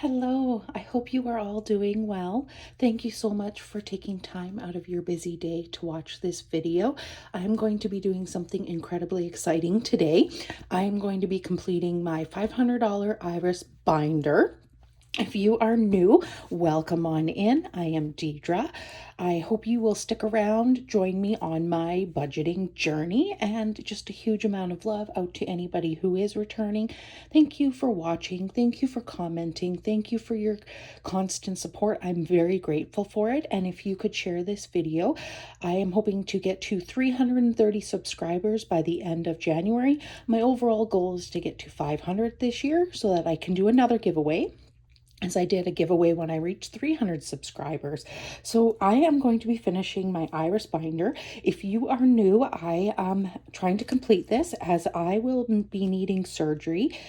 Hello, I hope you are all doing well. Thank you so much for taking time out of your busy day to watch this video. I'm going to be doing something incredibly exciting today. I am going to be completing my $500 iris binder. If you are new, welcome on in. I am Deidre. I hope you will stick around, join me on my budgeting journey, and just a huge amount of love out to anybody who is returning. Thank you for watching. Thank you for commenting. Thank you for your constant support. I'm very grateful for it. And if you could share this video, I am hoping to get to 330 subscribers by the end of January. My overall goal is to get to 500 this year so that I can do another giveaway, as I did a giveaway when I reached 300 subscribers. So I am going to be finishing my iris binder. If you are new, I am trying to complete this as I will be needing surgery.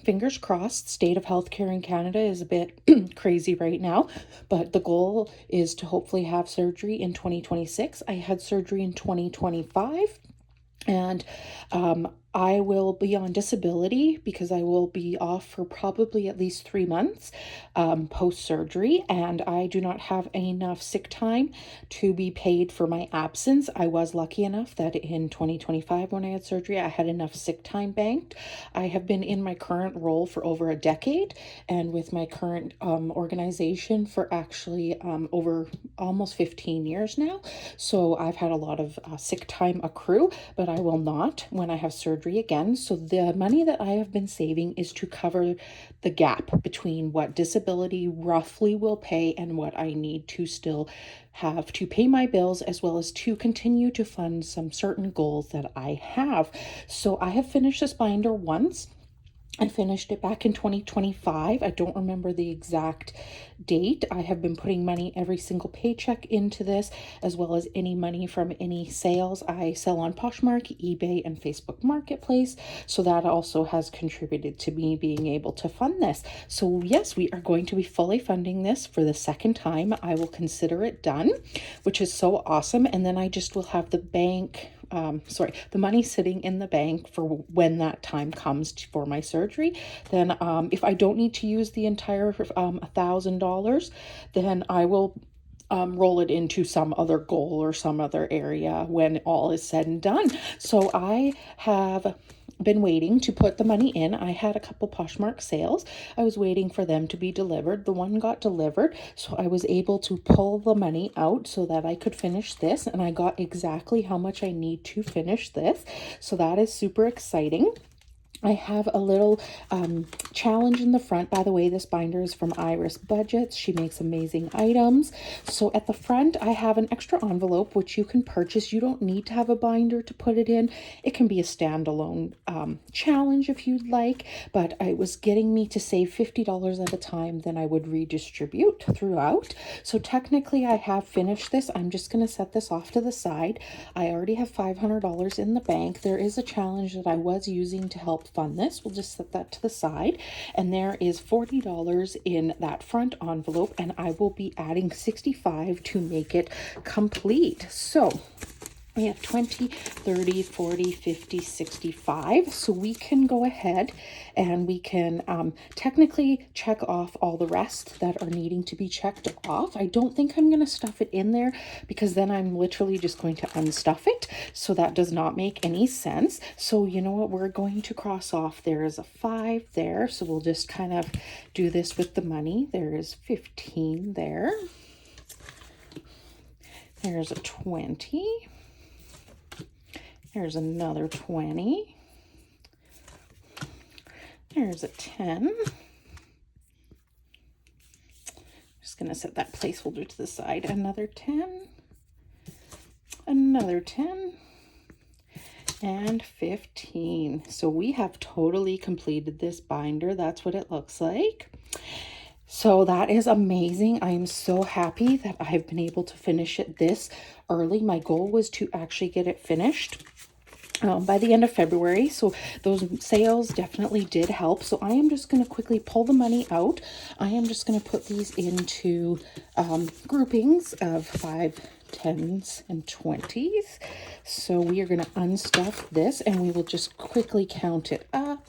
Fingers crossed. State of healthcare in Canada is a bit crazy right now, but the goal is to hopefully have surgery in 2026. I had surgery in 2025. And I will be on disability because I will be off for probably at least 3 months post-surgery, and I do not have enough sick time to be paid for my absence. I was lucky enough that in 2025 when I had surgery, I had enough sick time banked. I have been in my current role for over a decade, and with my current organization for actually over almost 15 years now. So I've had a lot of sick time accrue, but I will not when I have surgery again. So the money that I have been saving is to cover the gap between what disability roughly will pay and what I need to still have to pay my bills, as well as to continue to fund some certain goals that I have. So I have finished this binder once. I finished it back in 2025. I don't remember the exact date. I have been putting money every single paycheck into this, as well as any money from any sales. I sell on Poshmark, eBay, and Facebook Marketplace. So that also has contributed to me being able to fund this. So yes, we are going to be fully funding this for the second time. I will consider it done, which is so awesome. And then I just will have the money sitting in the bank for when that time comes for my surgery. Then if I don't need to use the entire $1,000, then I will roll it into some other goal or some other area when all is said and done. So I have been waiting to put the money in. I had a couple Poshmark sales. I was waiting for them to be delivered. The one got delivered, so I was able to pull the money out so that I could finish this, and I got exactly how much I need to finish this. So that is super exciting. I have a little challenge in the front. By the way, this binder is from Iris Budgets. She makes amazing items. So at the front, I have an extra envelope, which you can purchase. You don't need to have a binder to put it in. It can be a standalone challenge if you'd like, but it was getting me to save $50 at a time, then I would redistribute throughout. So technically, I have finished this. I'm just going to set this off to the side. I already have $500 in the bank. There is a challenge that I was using to help fund this. We'll just set that to the side, and there is $40 in that front envelope, and I will be adding $65 to make it complete. So we have 20, 30, 40, 50, 65. So we can go ahead and we can technically check off all the rest that are needing to be checked off. I don't think I'm going to stuff it in there because then I'm literally just going to unstuff it. So that does not make any sense. So you know what we're going to cross off? There is a 5 there. So we'll just kind of do this with the money. There is 15 there. There's a 20. There's another 20. There's a 10. Just going to set that placeholder to the side. Another 10. Another 10. And 15. So we have totally completed this binder. That's what it looks like. So that is amazing. I am so happy that I've been able to finish it this early. My goal was to actually get it finished by the end of February. So those sales definitely did help. So I am just going to quickly pull the money out. I am just going to put these into groupings of 5, 10s, and 20s. So we are going to unstuff this, and we will just quickly count it up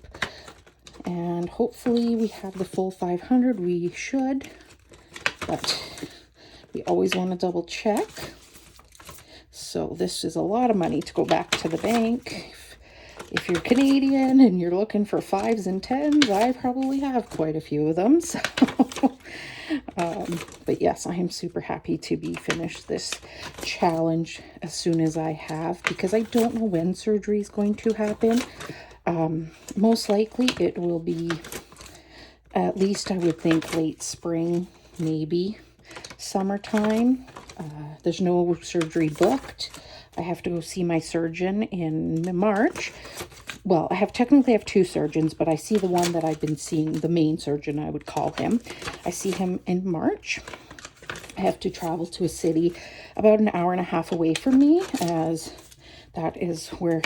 And hopefully we have the full 500. We should, but we always want to double check. So this is a lot of money to go back to the bank. If you're Canadian and you're looking for 5s and 10s, I probably have quite a few of them. So, but yes, I am super happy to be finished this challenge as soon as I have, because I don't know when surgery is going to happen. Most likely it will be, at least I would think, late spring, maybe summertime. There's no surgery booked. I have to go see my surgeon in March. Well, technically have 2 surgeons, but I see the one that I've been seeing, the main surgeon, I would call him. I see him in March. I have to travel to a city about an hour and a half away from me, as that is where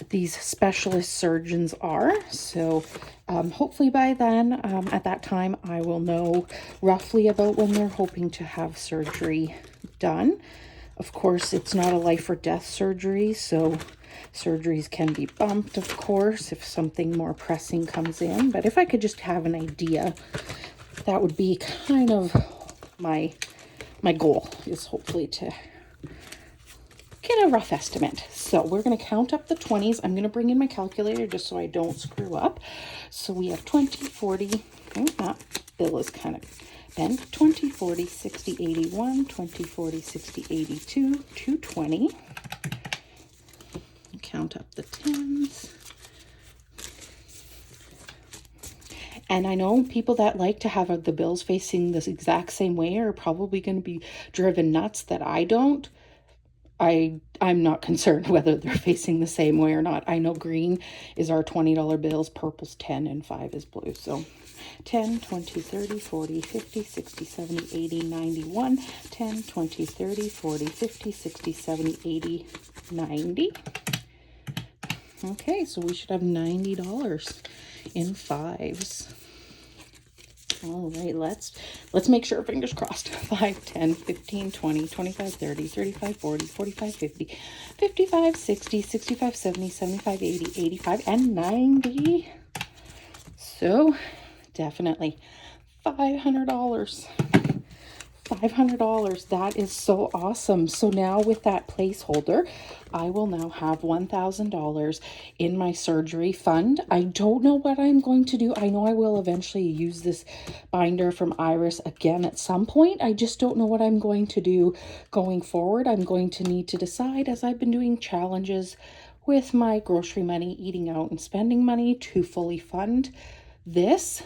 these specialist surgeons are. So hopefully by then, at that time, I will know roughly about when they're hoping to have surgery done. Of course, it's not a life or death surgery, so surgeries can be bumped, of course, if something more pressing comes in. But if I could just have an idea, that would be kind of my goal, is hopefully to get a rough estimate. So we're going to count up the 20s. I'm going to bring in my calculator just so I don't screw up. So we have 20, 40, that bill is kind of bent, 20, 40, 60, 81, 20, 40, 60, 82, 220. Count up the 10s. And I know people that like to have the bills facing the exact same way are probably going to be driven nuts that I don't. I'm not concerned whether they're facing the same way or not. I know green is our $20 bills, purple's 10, and 5 is blue. So 10, 20, 30, 40, 50, 60, 70, 80, 91, 10, 20, 30, 40, 50, 60, 70, 80, 90. Okay, so we should have $90 in 5s. All right, let's make sure, fingers crossed. 5, 10, 15, 20, 25, 30, 35, 40, 45, 50, 55, 60, 65, 70, 75, 80, 85, and 90. So definitely $500. $500. That is so awesome. So now with that placeholder, I will now have $1,000 in my surgery fund. I don't know what I'm going to do. I know I will eventually use this binder from Iris again at some point. I just don't know what I'm going to do going forward. I'm going to need to decide, as I've been doing challenges with my grocery money, eating out and spending money, to fully fund this.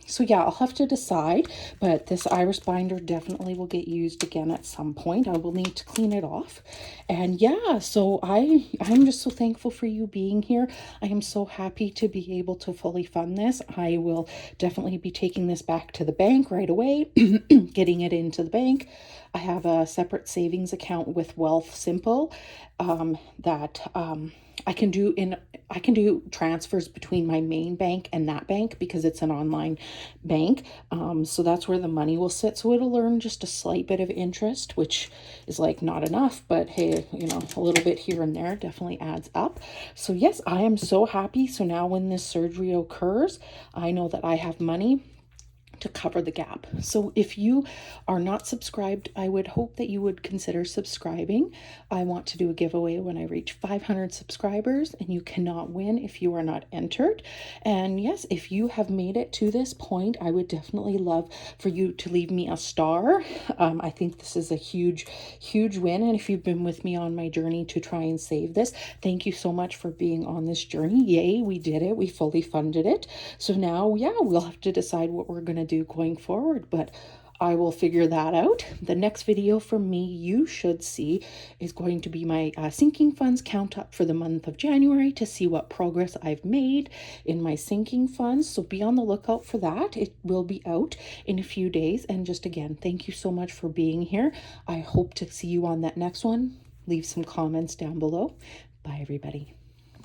So yeah, I'll have to decide, but this Iris binder definitely will get used again at some point. I will need to clean it off. And yeah, so I'm just so thankful for you being here. I am so happy to be able to fully fund this. I will definitely be taking this back to the bank right away, getting it into the bank. I have a separate savings account with Wealth Simple that I can do transfers between my main bank and that bank because it's an online bank. So that's where the money will sit. So it'll earn just a slight bit of interest, which is like not enough, but hey, you know, a little bit here and there definitely adds up. So yes, I am so happy. So now when this surgery occurs, I know that I have money to cover the gap. So if you are not subscribed, I would hope that you would consider subscribing. I want to do a giveaway when I reach 500 subscribers, and you cannot win if you are not entered. And yes, if you have made it to this point, I would definitely love for you to leave me a star. I think this is a huge win. And if you've been with me on my journey to try and save this, thank you so much for being on this journey. Yay, we did it. We fully funded it. So now, yeah, we'll have to decide what we're going to do going forward, but I will figure that out. The next video from me you should see is going to be my sinking funds count up for the month of January to see what progress I've made in my sinking funds. So be on the lookout for that. It will be out in a few days. And just again, thank you so much for being here. I hope to see you on that next one. Leave some comments down below. Bye, everybody.